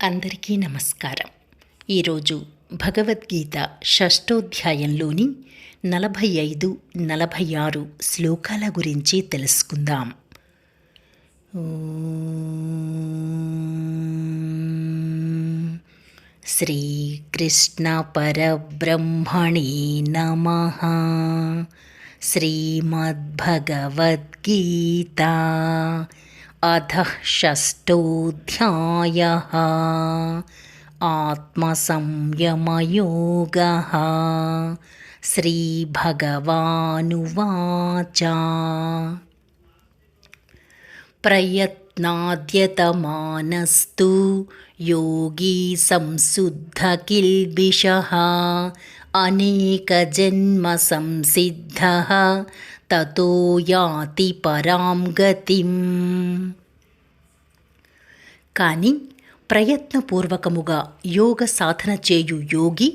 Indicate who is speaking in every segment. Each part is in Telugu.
Speaker 1: అందరికీ నమస్కారం. ఈరోజు భగవద్గీత షష్ఠోధ్యాయంలోని 45, 46 శ్లోకాల గురించి తెలుసుకుందాం. శ్రీకృష్ణ పరబ్రహ్మణే నమః. శ్రీమద్భగవద్గీతా అథః షష్ఠోధ్యాయః. ఆత్మసంయమయోగః. శ్రీభగవానువాచ. ప్రయత్నాద్యతమానస్తు యోగీ సంశుద్ధకిల్బిషః. అనేకజన్మ సంసిద్ధః తతో యాతి పరాం గతిం. కానీ ప్రయత్నపూర్వకముగా యోగ సాధన చేయు యోగి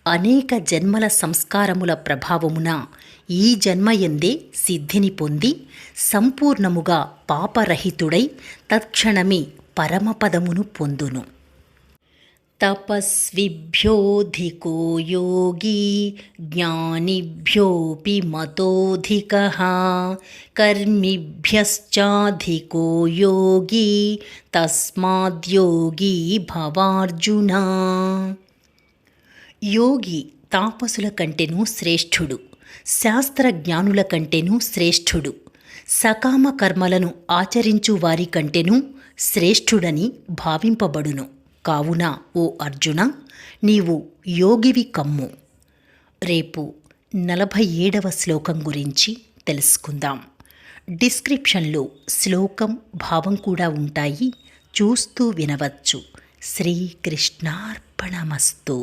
Speaker 1: అనేక జన్మల సంస్కారముల ప్రభావమున ఈ జన్మయందే సిద్ధిని పొంది సంపూర్ణముగా పాపరహితుడై తత్క్షణమే పరమపదమును పొందును. తపస్విభ్యోధికో యోగి జ్ఞానిభ్యోపి మతోధికః. కర్మిభ్యశ్చాధికో యోగి తస్మాద్యోగి భవార్జున. యోగి తాపసుల కంటెను శ్రేష్ఠుడు, శాస్త్రజ్ఞానుల కంటెను శ్రేష్ఠుడు, సకామ కర్మలను ఆచరించు వారి కంటెను శ్రేష్ఠుడని భావింపబడును. కావున ఓ అర్జున, నీవు యోగివి కమ్ము. రేపు 47వ శ్లోకం గురించి తెలుసుకుందాం. డిస్క్రిప్షన్లో శ్లోకం భావం కూడా ఉంటాయి, చూస్తూ వినవచ్చు. శ్రీకృష్ణార్పణమస్తు.